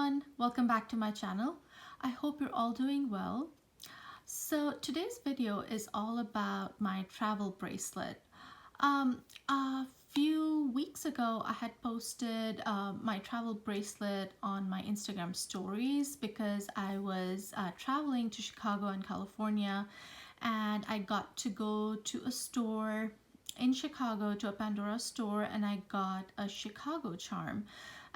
everyone, welcome back to my channel. I hope you're all doing well. So today's video is all about my travel bracelet. A few weeks ago I had posted my travel bracelet on my Instagram stories because I was traveling to Chicago and California, and I got to go to a store in Chicago, to a Pandora store, and I got a Chicago charm,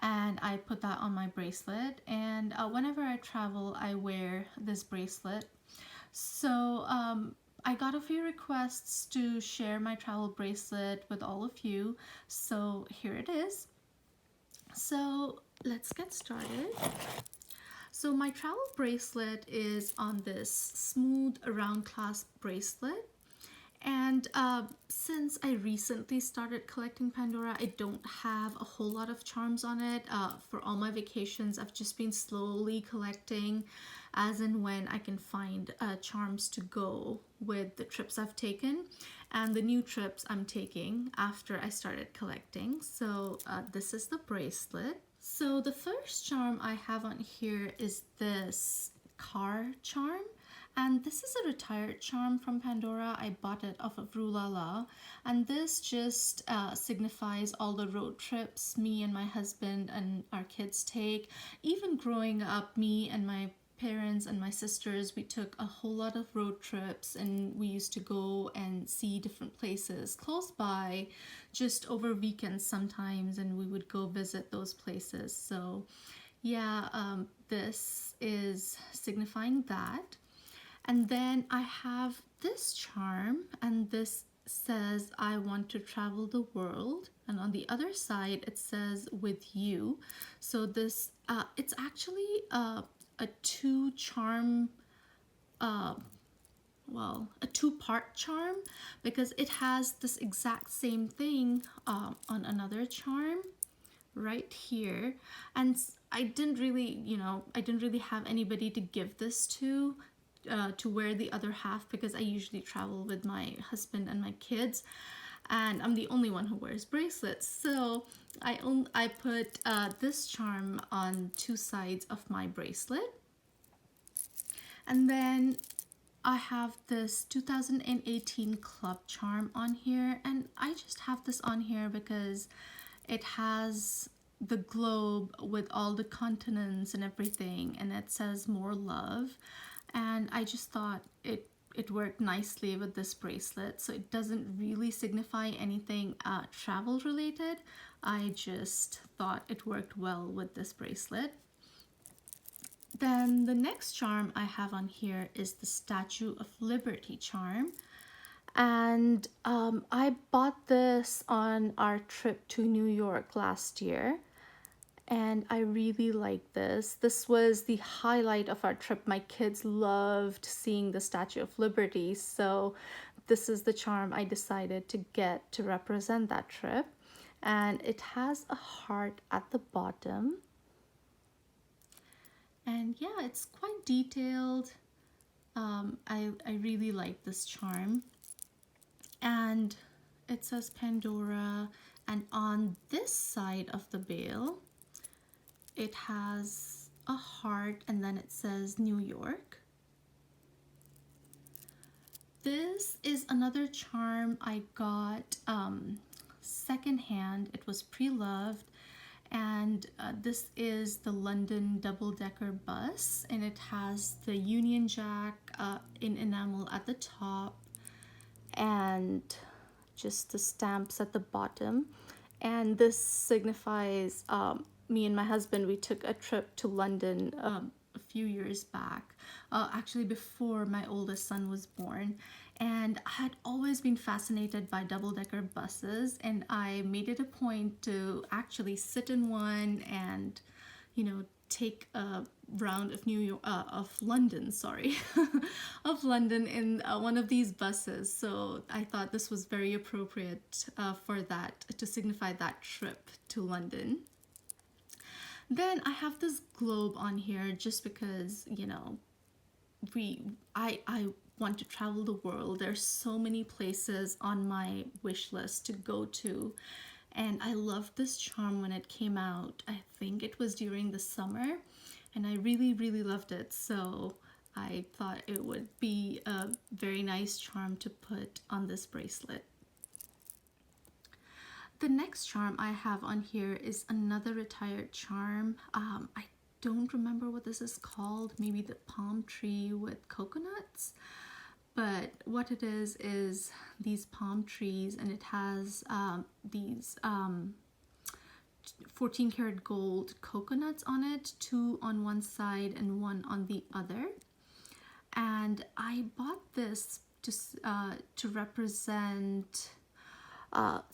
and I put that on my bracelet. And whenever I travel I wear this bracelet. So I got a few requests to share my travel bracelet with all of you, so here it is. So let's get started. So my travel bracelet is on this smooth round clasp bracelet. And since I recently started collecting Pandora, I don't have a whole lot of charms on it. For all my vacations, I've just been slowly collecting as and when I can find charms to go with the trips I've taken and the new trips I'm taking after I started collecting. So this is the bracelet. So the first charm I have on here is this car charm. And this is a retired charm from Pandora. I bought it off of Rulala. And this just signifies all the road trips me and my husband and our kids take. Even growing up, me and my parents and my sisters, we took a whole lot of road trips, and we used to go and see different places close by just over weekends sometimes, and we would go visit those places. So yeah, this is signifying that. And then I have this charm, and this says I want to travel the world, and on the other side it says with you. So this it's actually a two charm, a two-part charm, because it has this exact same thing on another charm right here. And I didn't really have anybody to give this to wear the other half, because I usually travel with my husband and my kids, and I'm the only one who wears bracelets. So I put this charm on two sides of my bracelet. And then I have this 2018 club charm on here, and I just have this on here because it has the globe with all the continents and everything, and it says more love. And I just thought it worked nicely with this bracelet. So it doesn't really signify anything travel related. I just thought it worked well with this bracelet. Then the next charm I have on here is the Statue of Liberty charm. And I bought this on our trip to New York last year, and I really like this. This was the highlight of our trip. My kids loved seeing the Statue of Liberty, so this is the charm I decided to get to represent that trip. And it has a heart at the bottom. And yeah, it's quite detailed. I really like this charm. And it says Pandora, and on this side of the bail it has a heart, and then it says New York. This is another charm I got secondhand. It was pre-loved, and this is the London double-decker bus, and it has the Union Jack in enamel at the top and just the stamps at the bottom. And this signifies me and my husband, we took a trip to London a few years back, actually before my oldest son was born. And I had always been fascinated by double-decker buses, and I made it a point to actually sit in one and, take a round of London, of London in one of these buses. So I thought this was very appropriate for that, to signify that trip to London. Then I have this globe on here just because, I want to travel the world. There's so many places on my wish list to go to, And I loved this charm when it came out. I think it was during the summer, and I really, really loved it. So I thought it would be a very nice charm to put on this bracelet. The next charm I have on here is another retired charm. I don't remember what this is called. Maybe the palm tree with coconuts. But what it is these palm trees, and it has these 14 karat gold coconuts on it, 2 on one side and 1 on the other. And I bought this to represent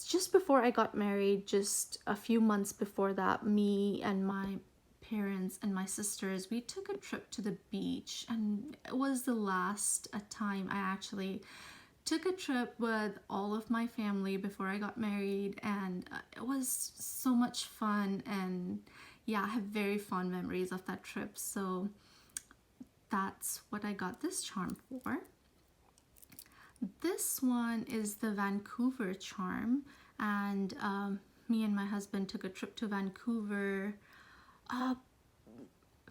just before I got married, just a few months before that, me and my parents and my sisters, we took a trip to the beach, and it was the last time I actually took a trip with all of my family before I got married, and it was so much fun. And yeah, I have very fond memories of that trip, so that's what I got this charm for. This one is the Vancouver Charm, and me and my husband took a trip to Vancouver a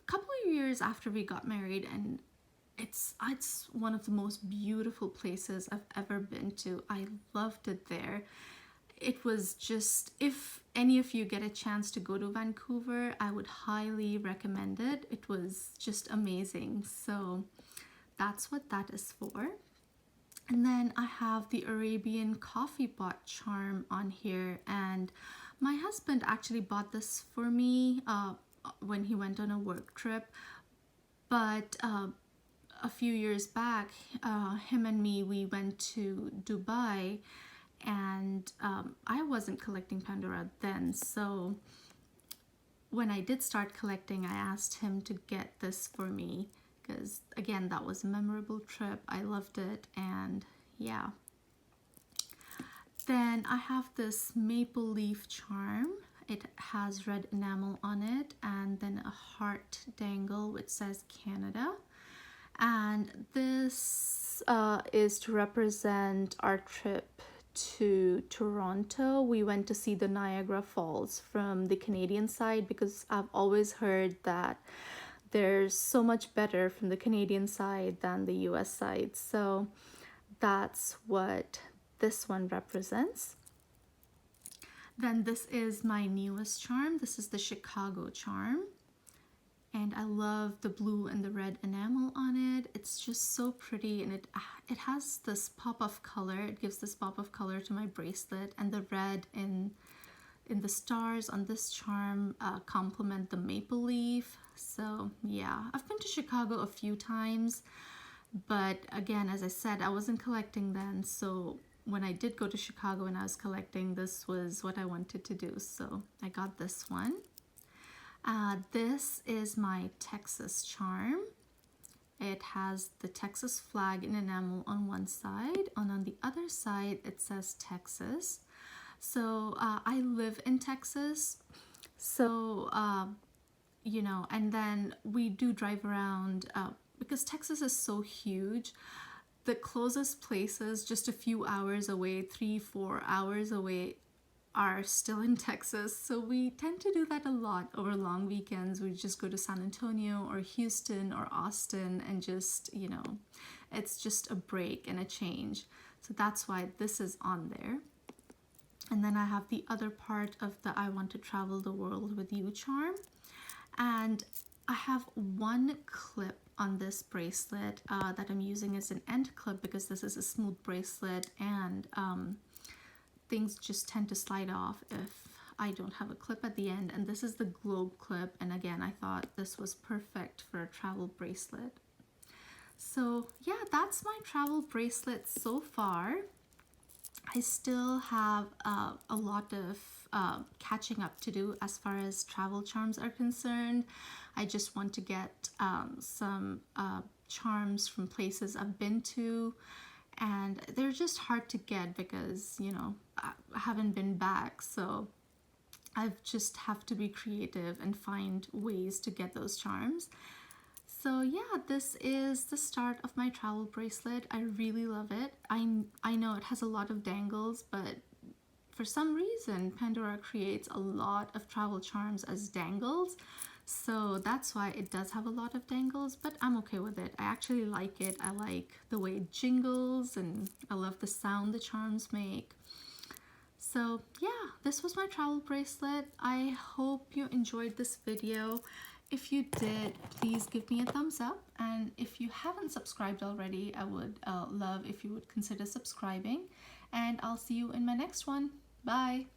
couple of years after we got married, and it's one of the most beautiful places I've ever been to. I loved it there. It was just, if any of you get a chance to go to Vancouver, I would highly recommend it. It was just amazing. So that's what that is for. And then I have the Arabian coffee pot charm on here, and my husband actually bought this for me when he went on a work trip. But a few years back, him and me, we went to Dubai, and I wasn't collecting Pandora then. So when I did start collecting, I asked him to get this for me, because again, that was a memorable trip. I loved it, and yeah. Then I have this maple leaf charm. It has red enamel on it, and then a heart dangle which says Canada. And this is to represent our trip to Toronto. We went to see the Niagara Falls from the Canadian side, because I've always heard that there's so much better from the Canadian side than the US side. So that's what this one represents. Then this is my newest charm. This is the Chicago charm. And I love the blue and the red enamel on it. It's just so pretty, and it has this pop of color. It gives this pop of color to my bracelet, and the red in the stars on this charm complement the maple leaf. So yeah, I've been to Chicago a few times, but again, as I said, I wasn't collecting then. So when I did go to Chicago and I was collecting, this was what I wanted to do. So I got this one. This is my Texas charm. It has the Texas flag in enamel on one side, and on the other side it says Texas. So I live in Texas, so you know, and then we do drive around because Texas is so huge. The closest places just a few hours away, 3-4 hours away, are still in Texas. So we tend to do that a lot over long weekends. We just go to San Antonio or Houston or Austin, and just, you know, it's just a break and a change. So that's why this is on there. And then I have the other part of the I Want to Travel the World with You charm. And I have one clip on this bracelet that I'm using as an end clip, because this is a smooth bracelet, and things just tend to slide off if I don't have a clip at the end. And this is the globe clip, and again, I thought this was perfect for a travel bracelet. So yeah, that's my travel bracelet so far. I still have a lot of catching up to do as far as travel charms are concerned. I just want to get some charms from places I've been to, and they're just hard to get because, you know, I haven't been back. So I just have to be creative and find ways to get those charms. So yeah, this is the start of my travel bracelet. I really love it. I know it has a lot of dangles, but for some reason, Pandora creates a lot of travel charms as dangles. So that's why it does have a lot of dangles, but I'm okay with it. I actually like it. I like the way it jingles and I love the sound the charms make. So yeah, this was my travel bracelet. I hope you enjoyed this video. If you did, please give me a thumbs up. And if you haven't subscribed already, I would love if you would consider subscribing. And I'll see you in my next one. Bye.